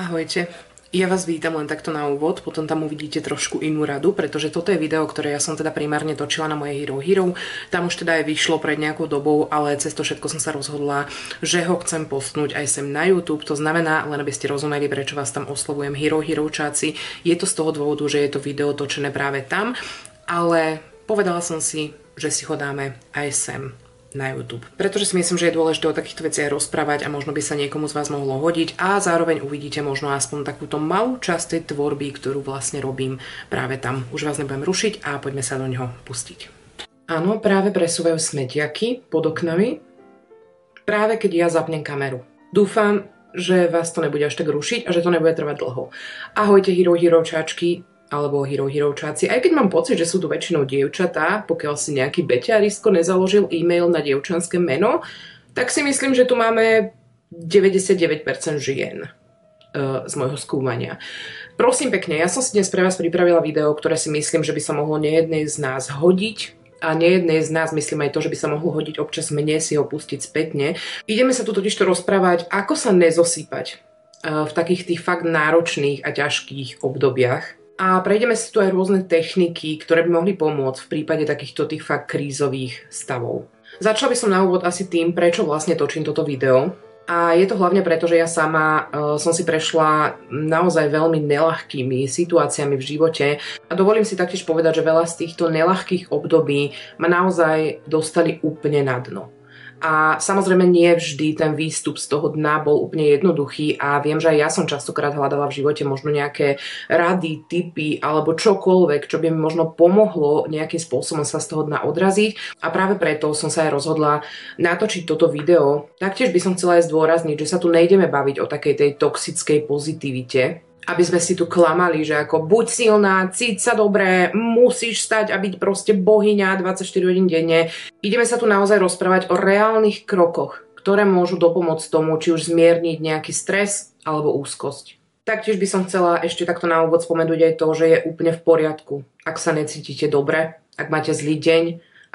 Ahojte. Ja vás vítam len takto na úvod, potom tam uvidíte trošku inú radu, pretože toto je video, ktoré ja som teda primárne točila na moje Hero Hero. Tam už teda aj vyšlo pred nejakou dobou, ale cez to všetko som sa rozhodla, že ho chcem postnúť aj sem na YouTube. To znamená, len aby ste rozumeli, prečo vás tam oslovujem Hero Heročáci. Je to z toho dôvodu, že je to video točené práve tam, ale povedala som si, že si ho dáme aj sem na YouTube. Pretože si myslím, že je dôležité o takýchto veciach rozprávať a možno by sa niekomu z vás mohlo hodiť a zároveň uvidíte možno aspoň takúto malú časť tej tvorby, ktorú vlastne robím práve tam. Už vás nebudem rušiť a poďme sa do neho pustiť. Áno, práve presúvajú smetiaky pod oknami, práve keď ja zapnem kameru. Dúfam, že vás to nebude až tak rušiť a že to nebude trvať dlho. Ahojte Hero Heročáčky alebo Hero Heročáci, aj keď mám pocit, že sú tu väčšinou dievčatá, pokiaľ si nejaký beťarisko nezaložil e-mail na dievčanské meno, tak si myslím, že tu máme 99% žien z môjho skúmania. Prosím pekne, ja som si dnes pre vás pripravila video, ktoré si myslím, že by sa mohlo nejednej z nás hodiť. A nejednej z nás myslím aj to, že by sa mohlo hodiť občas mne si ho pustiť spätne. Ideme sa tu totižto rozprávať, ako sa nezosýpať v takých tých fakt náročných a ťažkých obdobiach. A prejdeme si tu aj rôzne techniky, ktoré by mohli pomôcť v prípade takýchto tých fakt krízových stavov. Začala by som na úvod asi tým, prečo vlastne točím toto video. A je to hlavne preto, že ja sama som si prešla naozaj veľmi neľahkými situáciami v živote a dovolím si taktiež povedať, že veľa z týchto neľahkých období ma naozaj dostali úplne na dno. A samozrejme nie vždy ten výstup z toho dna bol úplne jednoduchý a viem, že aj ja som častokrát hľadala v živote možno nejaké rady, tipy alebo čokoľvek, čo by mi možno pomohlo nejakým spôsobom sa z toho dna odraziť a práve preto som sa aj rozhodla natočiť toto video. Taktiež by som chcela aj zdôrazniť, že sa tu nejdeme baviť o takej tej toxickej pozitivite, aby sme si tu klamali, že ako buď silná, cíť sa dobre, musíš stať a byť proste bohyňa 24 hodín denne. Ideme sa tu naozaj rozprávať o reálnych krokoch, ktoré môžu dopomôcť tomu, či už zmierniť nejaký stres alebo úzkosť. Taktiež by som chcela ešte takto na úvod spomenúť aj to, že je úplne v poriadku, ak sa necítite dobre, ak máte zlý deň,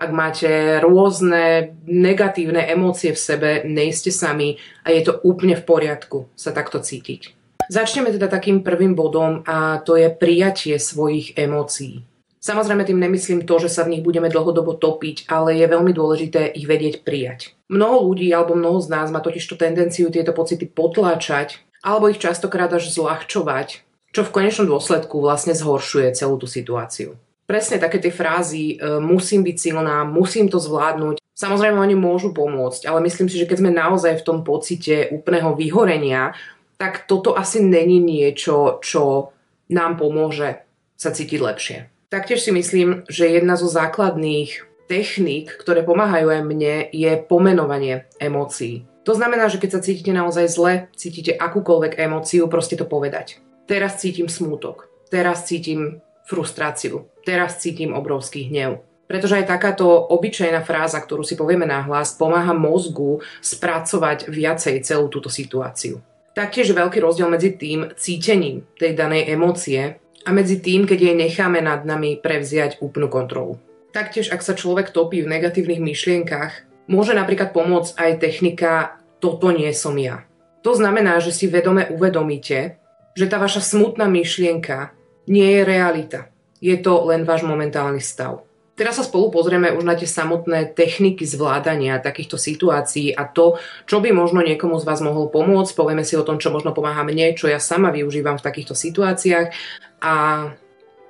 ak máte rôzne negatívne emócie v sebe, nejste sami a je to úplne v poriadku sa takto cítiť. Začneme teda takým prvým bodom a to je prijatie svojich emócií. Samozrejme tým nemyslím to, že sa v nich budeme dlhodobo topiť, ale je veľmi dôležité ich vedieť prijať. Mnoho ľudí alebo mnoho z nás má totiž tú tendenciu tieto pocity potláčať alebo ich častokrát až zľahčovať, čo v konečnom dôsledku vlastne zhoršuje celú tú situáciu. Presne také tie frázy musím byť silná, musím to zvládnuť. Samozrejme oni môžu pomôcť, ale myslím si, že keď sme naozaj v tom pocite úplného vyhorenia, tak toto asi není niečo, čo nám pomôže sa cítiť lepšie. Taktiež si myslím, že jedna zo základných techník, ktoré pomáhajú aj mne, je pomenovanie emócií. To znamená, že keď sa cítite naozaj zle, cítite akúkoľvek emóciu, proste to povedať. Teraz cítim smútok, teraz cítim frustráciu, teraz cítim obrovský hnev. Pretože aj takáto obyčajná fráza, ktorú si povieme nahlas, pomáha mozgu spracovať viacej celú túto situáciu. Taktiež je veľký rozdiel medzi tým cítením tej danej emócie a medzi tým, keď jej necháme nad nami prevziať úplnú kontrolu. Taktiež, ak sa človek topí v negatívnych myšlienkach, môže napríklad pomôcť aj technika toto nie som ja. To znamená, že si vedome uvedomíte, že tá vaša smutná myšlienka nie je realita. Je to len váš momentálny stav. Teraz sa spolu pozrieme už na tie samotné techniky zvládania takýchto situácií a to, čo by možno niekomu z vás mohlo pomôcť. Povieme si o tom, čo možno pomáha mne, čo ja sama využívam v takýchto situáciách a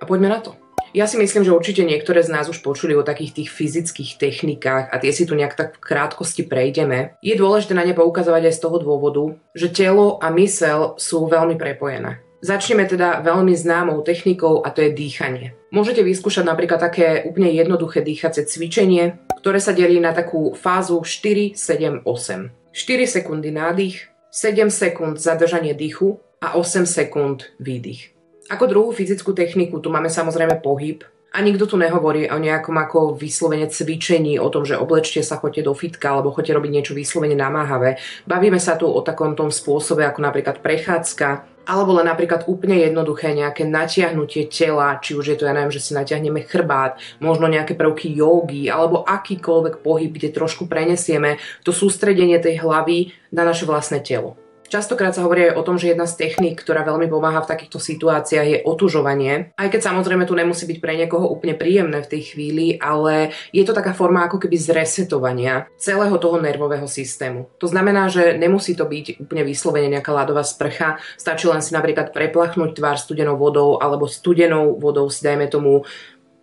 poďme na to. Ja si myslím, že určite niektoré z nás už počuli o takých tých fyzických technikách a tie si tu nejak tak v krátkosti prejdeme. Je dôležité na ne poukazovať aj z toho dôvodu, že telo a myseľ sú veľmi prepojené. Začneme teda veľmi známou technikou a to je dýchanie. Môžete vyskúšať napríklad také úplne jednoduché dýchacie cvičenie, ktoré sa delí na takú fázu 4, 7, 8. 4 sekundy nádych, 7 sekúnd zadržanie dýchu a 8 sekúnd výdych. Ako druhú fyzickú techniku tu máme samozrejme pohyb a nikto tu nehovorí o nejakom ako vyslovene cvičení, o tom, že oblečte sa, choďte do fitka alebo choďte robiť niečo vyslovene namáhavé. Bavíme sa tu o takom tom spôsobe ako napríklad prechádzka, alebo len napríklad úplne jednoduché nejaké natiahnutie tela, či už je to, ja neviem, že si natiahneme chrbát, možno nejaké prvky jógy, alebo akýkoľvek pohyb, kde trošku prenesieme to sústredenie tej hlavy na naše vlastné telo. Častokrát sa hovorí aj o tom, že jedna z techník, ktorá veľmi pomáha v takýchto situáciách, je otužovanie. Aj keď samozrejme tu nemusí byť pre niekoho úplne príjemné v tej chvíli, ale je to taká forma ako keby zresetovania celého toho nervového systému. To znamená, že nemusí to byť úplne vyslovene nejaká ľadová sprcha, stačí len si napríklad preplachnúť tvár studenou vodou alebo studenou vodou si dajme tomu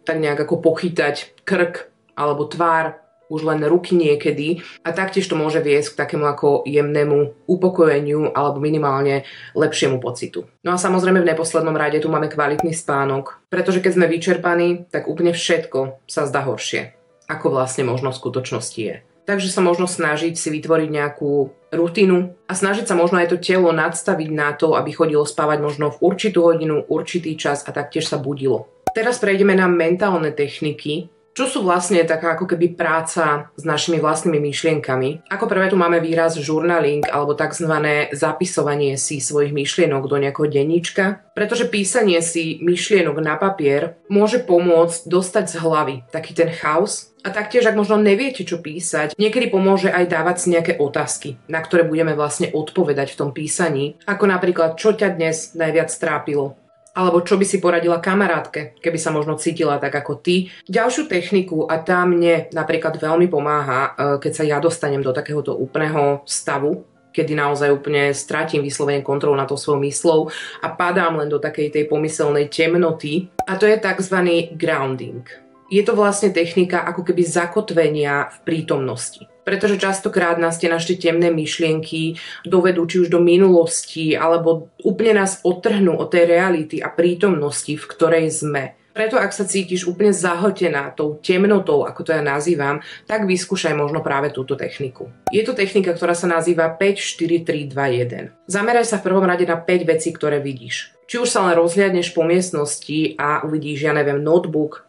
tak nejak ako pochytať krk alebo tvár, už len ruky niekedy a taktiež to môže viesť k takému ako jemnému upokojeniu alebo minimálne lepšiemu pocitu. No a samozrejme v neposlednom rade tu máme kvalitný spánok, pretože keď sme vyčerpaní, tak úplne všetko sa zdá horšie, ako vlastne možno v skutočnosti je. Takže sa možno snažiť si vytvoriť nejakú rutinu a snažiť sa možno aj to telo nadstaviť na to, aby chodilo spávať možno v určitú hodinu, určitý čas a taktiež sa budilo. Teraz prejdeme na mentálne techniky, čo sú vlastne taká ako keby práca s našimi vlastnými myšlienkami. Ako prvé tu máme výraz journaling alebo takzvané zapisovanie si svojich myšlienok do nejakého denníčka, pretože písanie si myšlienok na papier môže pomôcť dostať z hlavy taký ten chaos. A taktiež, ak možno neviete, čo písať, niekedy pomôže aj dávať si nejaké otázky, na ktoré budeme vlastne odpovedať v tom písaní, ako napríklad, čo ťa dnes najviac trápilo. Alebo čo by si poradila kamarátke, keby sa možno cítila tak ako ty. Ďalšiu techniku, a tá mne napríklad veľmi pomáha, keď sa ja dostanem do takéhoto úplného stavu, kedy naozaj úplne stratím vyslovene kontrolu nad tou svojou myslou a padám len do takej tej pomyselnej temnoty. A to je tzv. Grounding. Je to vlastne technika ako keby zakotvenia v prítomnosti. Pretože častokrát nás tie naše temné myšlienky dovedú či už do minulosti, alebo úplne nás odtrhnú od tej reality a prítomnosti, v ktorej sme. Preto ak sa cítiš úplne zahltená tou temnotou, ako to ja nazývam, tak vyskúšaj možno práve túto techniku. Je to technika, ktorá sa nazýva 5, 4, 3, 2, 1. Zameraj sa v prvom rade na 5 vecí, ktoré vidíš. Či už sa len rozhliadneš po miestnosti a uvidíš, ja neviem, notebook,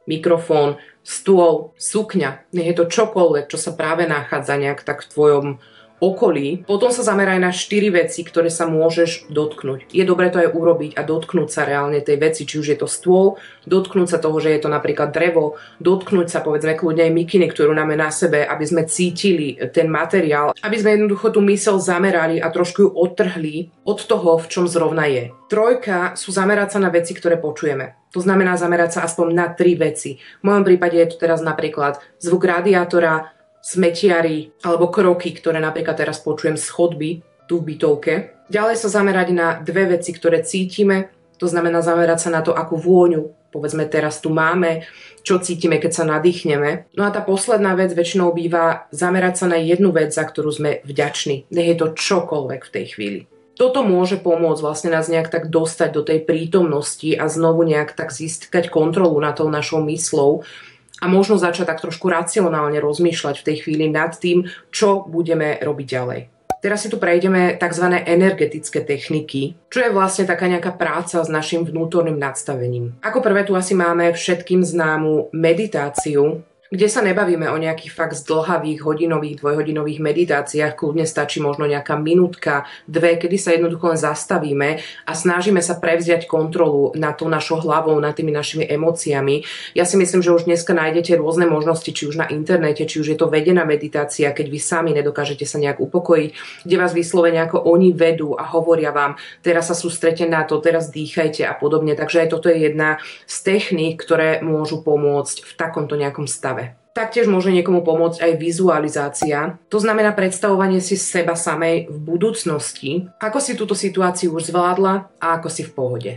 mikrofón, stôl, sukňa, nech je to čokoľvek, čo sa práve nachádza nejak tak v tvojom okolí. Potom sa zameraj na 4 veci, ktoré sa môžeš dotknúť. Je dobré to aj urobiť a dotknúť sa reálne tej veci, či už je to stôl, dotknúť sa toho, že je to napríklad drevo, dotknúť sa povedzme kľudne aj mikiny, ktorú máme na sebe, aby sme cítili ten materiál, aby sme jednoducho tú myseľ zamerali a trošku ju odtrhli od toho, v čom zrovna je. 3 sú zamerať sa na veci, ktoré počujeme. To znamená zamerať sa aspoň na 3 veci. V mojom prípade je to teraz napríklad zvuk radiátora, smetiary alebo kroky, ktoré napríklad teraz počujem z chodby tu v bytovke. Ďalej sa zamerať na 2 veci, ktoré cítime. To znamená zamerať sa na to, akú vôňu povedzme teraz tu máme, čo cítime, keď sa nadýchneme. No a tá posledná vec väčšinou býva zamerať sa na jednu vec, za ktorú sme vďační. Nech je to čokoľvek v tej chvíli. Toto môže pomôcť vlastne nás nejak tak dostať do tej prítomnosti a znovu nejak tak získať kontrolu nad tou našou myslou a možno začať tak trošku racionálne rozmýšľať v tej chvíli nad tým, čo budeme robiť ďalej. Teraz si tu prejdeme tzv. Energetické techniky, čo je vlastne taká nejaká práca s našim vnútorným nadstavením. Ako prvé tu asi máme všetkým známu meditáciu, kde sa nebavíme o nejakých fakt zdĺhavých hodinových, dvojhodinových meditáciách, kľudne stačí možno nejaká minútka, 2, kedy sa jednoducho len zastavíme a snažíme sa prevziať kontrolu nad tou našou hlavou, nad tými našimi emóciami. Ja si myslím, že už dneska nájdete rôzne možnosti, či už na internete, či už je to vedená meditácia, keď vy sami nedokážete sa nejak upokojiť, kde vás vyslovene ako oni vedú a hovoria vám, teraz sa sústreďte na to, teraz dýchajte a podobne. Takže aj toto je jedna z techník, ktoré môžu pomôcť v takomto nejakom stave. Taktiež môže niekomu pomôcť aj vizualizácia. To znamená predstavovanie si seba samej v budúcnosti, ako si túto situáciu už zvládla a ako si v pohode.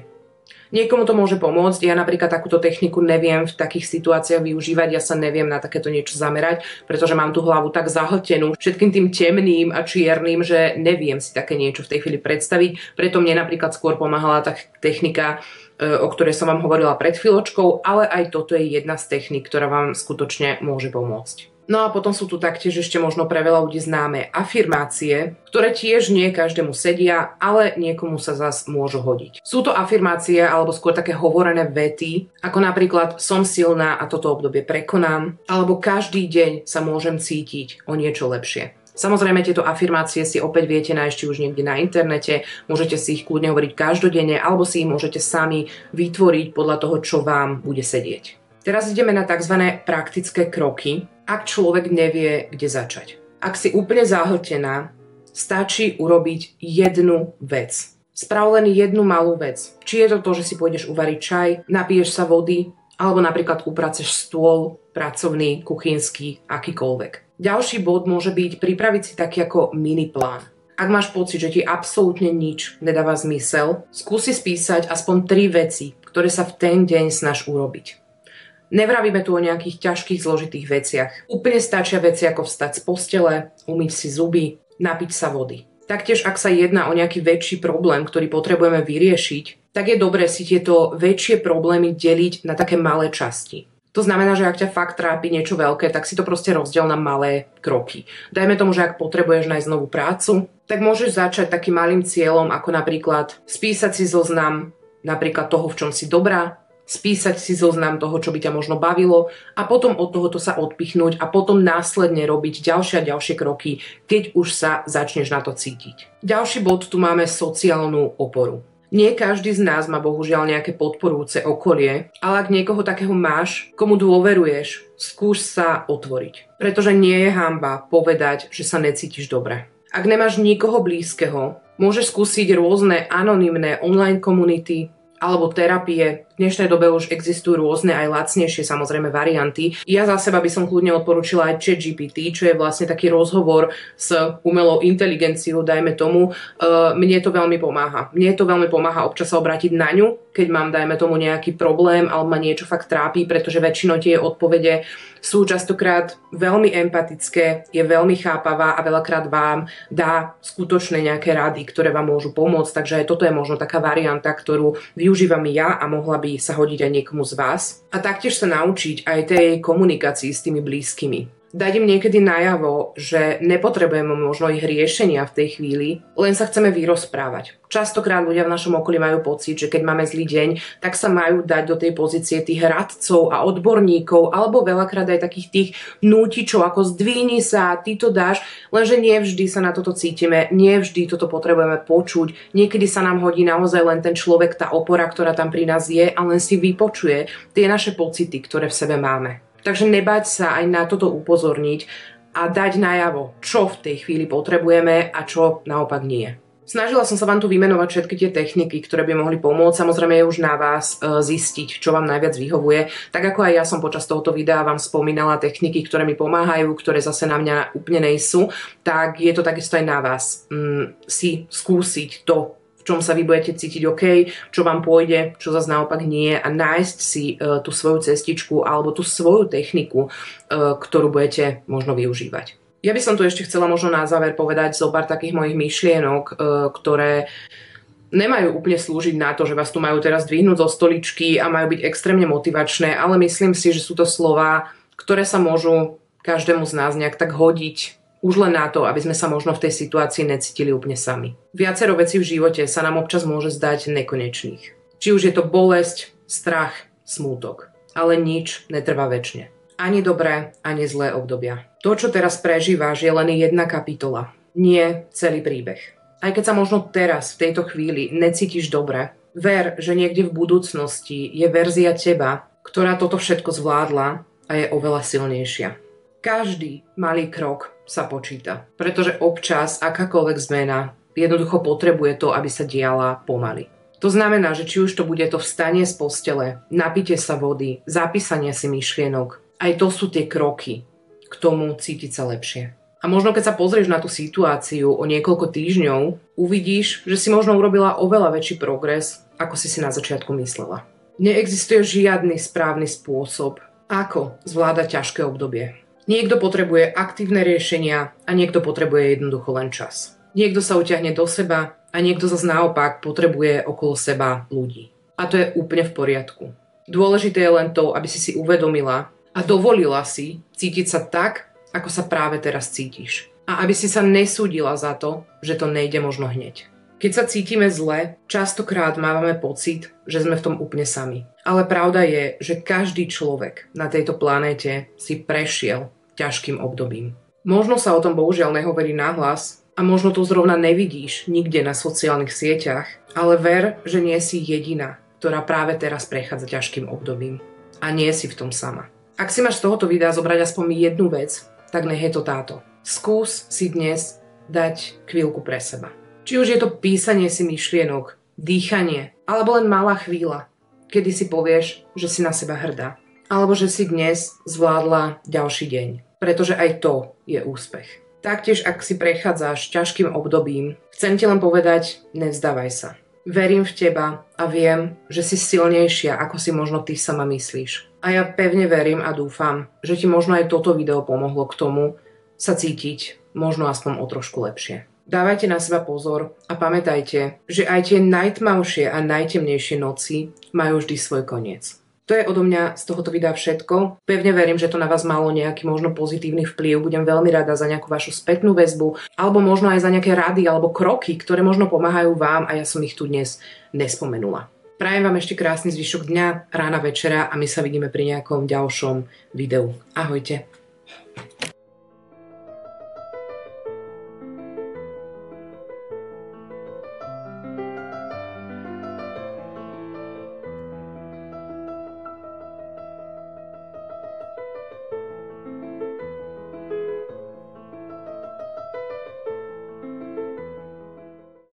Niekomu to môže pomôcť, ja napríklad takúto techniku neviem v takých situáciách využívať, ja sa neviem na takéto niečo zamerať, pretože mám tú hlavu tak zahltenú všetkým tým temným a čiernym, že neviem si také niečo v tej chvíli predstaviť, preto mne napríklad skôr pomáhala tá technika, o ktorej som vám hovorila pred chvíľočkou, ale aj toto je jedna z techník, ktorá vám skutočne môže pomôcť. No a potom sú tu taktiež ešte možno pre veľa ľudí známe afirmácie, ktoré tiež nie každému sedia, ale niekomu sa zas môžu hodiť. Sú to afirmácie alebo skôr také hovorené vety, ako napríklad som silná a toto obdobie prekonám, alebo každý deň sa môžem cítiť o niečo lepšie. Samozrejme, tieto afirmácie si opäť viete nájsť už niekde na internete, môžete si ich kľudne hovoriť každodenne, alebo si ich môžete sami vytvoriť podľa toho, čo vám bude sedieť. Teraz ideme na tzv. Praktické kroky, ak človek nevie, kde začať. Ak si úplne zahltená, Stačí urobiť jednu vec. Sprav len jednu malú vec. Či je to to, že si pôjdeš uvariť čaj, napiješ sa vody, alebo napríklad upraceš stôl, pracovný, kuchynský, akýkoľvek. Ďalší bod môže byť pripraviť si taký ako mini plán. Ak máš pocit, že ti absolútne nič nedáva zmysel, skúsi spísať aspoň 3 veci, ktoré sa v ten deň snaž urobiť. Nevravíme tu o nejakých ťažkých, zložitých veciach. Úplne stačia veci ako vstať z postele, umyť si zuby, napiť sa vody. Taktiež, ak sa jedná o nejaký väčší problém, ktorý potrebujeme vyriešiť, tak je dobré si tieto väčšie problémy deliť na také malé časti. To znamená, že ak ťa fakt trápi niečo veľké, tak si to proste rozdiel na malé kroky. Dajme tomu, že ak potrebuješ nájsť novú prácu, tak môžeš začať takým malým cieľom, ako napríklad spísať si zoznam napríklad toho, v čom si dobrá, spísať si zoznam toho, čo by ťa možno bavilo a potom od tohoto sa odpichnúť a potom následne robiť ďalšie a ďalšie kroky, keď už sa začneš na to cítiť. Ďalší bod tu máme sociálnu oporu. Nie každý z nás má bohužiaľ nejaké podporujúce okolie, ale ak niekoho takého máš, komu dôveruješ, skúš sa otvoriť. Pretože nie je hanba povedať, že sa necítiš dobre. Ak nemáš nikoho blízkeho, môžeš skúsiť rôzne anonymné online komunity, alebo terapie. V dnešnej dobe už existujú rôzne aj lacnejšie samozrejme varianty. Ja za seba by som kľudne odporúčila aj ChatGPT, čo je vlastne taký rozhovor s umelou inteligenciou, dajme tomu. Mne to veľmi pomáha. Mne to veľmi pomáha občas sa obrátiť na ňu, keď mám, dajme tomu, nejaký problém alebo ma niečo fakt trápi, pretože väčšinou tie odpovede sú častokrát veľmi empatické, je veľmi chápavá a veľakrát vám dá skutočné nejaké rady, ktoré vám môžu pomôcť. Takže aj toto je možno taká varianta, ktorú využívam ja a mohla by sa hodiť aj niekomu z vás. A taktiež sa naučiť aj tej komunikácii s tými blízkymi. Dať im niekedy najavo, že nepotrebujeme možno ich riešenia v tej chvíli, len sa chceme vyrozprávať. Častokrát ľudia v našom okolí majú pocit, že keď máme zlý deň, tak sa majú dať do tej pozície tých radcov a odborníkov, alebo veľakrát aj takých tých nútičov, ako zdvihni sa, ty to dáš, lenže nie vždy sa na toto cítime, nie vždy toto potrebujeme počuť. Niekedy sa nám hodí naozaj len ten človek, tá opora, ktorá tam pri nás je a len si vypočuje tie naše pocity, ktoré v sebe máme. Takže nebať sa aj na toto upozorniť a dať najavo, čo v tej chvíli potrebujeme a čo naopak nie. Snažila som sa vám tu vymenovať všetky tie techniky, ktoré by mohli pomôcť. Samozrejme je už na vás zistiť, čo vám najviac vyhovuje. Tak ako aj ja som počas tohoto videa vám spomínala techniky, ktoré mi pomáhajú, ktoré zase na mňa úplne nejsú, tak je to takisto aj na vás si skúsiť to, v čom sa vy budete cítiť OK, čo vám pôjde, čo zase naopak nie a nájsť si tú svoju cestičku alebo tú svoju techniku, ktorú budete možno využívať. Ja by som tu ešte chcela možno na záver povedať zo pár takých mojich myšlienok, ktoré nemajú úplne slúžiť na to, že vás tu majú teraz dvihnúť zo stoličky a majú byť extrémne motivačné, ale myslím si, že sú to slová, ktoré sa môžu každému z nás nejak tak hodiť, už len na to, aby sme sa možno v tej situácii necítili úplne sami. Viacero vecí v živote sa nám občas môže zdať nekonečných. Či už je to bolesť, strach, smútok. Ale nič netrvá večne. Ani dobré, ani zlé obdobia. To, čo teraz prežívaš, je len jedna kapitola. Nie celý príbeh. Aj keď sa možno teraz, v tejto chvíli, necítiš dobre, ver, že niekde v budúcnosti je verzia teba, ktorá toto všetko zvládla a je oveľa silnejšia. Každý malý krok sa počíta, pretože občas akákoľvek zmena jednoducho potrebuje to, aby sa diala pomaly. To znamená, že či už to bude to vstanie z postele, napite sa vody, zapísanie si myšlienok, aj to sú tie kroky k tomu cítiť sa lepšie. A možno keď sa pozrieš na tú situáciu o niekoľko týždňov, uvidíš, že si možno urobila oveľa väčší progres, ako si na začiatku myslela. Neexistuje žiadny správny spôsob, ako zvládať ťažké obdobie. Niekto potrebuje aktívne riešenia a niekto potrebuje jednoducho len čas. Niekto sa utiahne do seba a niekto zase naopak potrebuje okolo seba ľudí. A to je úplne v poriadku. Dôležité je len to, aby si uvedomila a dovolila si cítiť sa tak, ako sa práve teraz cítiš. A aby si sa nesúdila za to, že to nejde možno hneď. Keď sa cítime zle, častokrát máme pocit, že sme v tom úplne sami. Ale pravda je, že každý človek na tejto planéte si prešiel ťažkým obdobím. Možno sa o tom bohužiaľ nehovorí nahlas a možno to zrovna nevidíš nikde na sociálnych sieťach, ale ver, že nie si jediná, ktorá práve teraz prechádza ťažkým obdobím. A nie si v tom sama. Ak si máš z tohoto videa zobrať aspoň jednu vec, tak nech je to táto. Skús si dnes dať chvíľku pre seba. Či už je to písanie si myšlienok, dýchanie, alebo len malá chvíľa, kedy si povieš, že si na seba hrdá. Alebo že si dnes zvládla ďalší deň. Pretože aj to je úspech. Taktiež, ak si prechádzaš ťažkým obdobím, chcem ti len povedať, nevzdávaj sa. Verím v teba a viem, že si silnejšia, ako si možno ty sama myslíš. A ja pevne verím a dúfam, že ti možno aj toto video pomohlo k tomu sa cítiť možno aspoň o trošku lepšie. Dávajte na seba pozor a pamätajte, že aj tie najtmavšie a najtemnejšie noci majú vždy svoj koniec. To je odo mňa z tohoto videa všetko. Pevne verím, že to na vás malo nejaký možno pozitívny vplyv. Budem veľmi rada za nejakú vašu spätnú väzbu, alebo možno aj za nejaké rady alebo kroky, ktoré možno pomáhajú vám a ja som ich tu dnes nespomenula. Prajem vám ešte krásny zvyšok dňa, rána, večera a my sa vidíme pri nejakom ďalšom videu. Ahojte.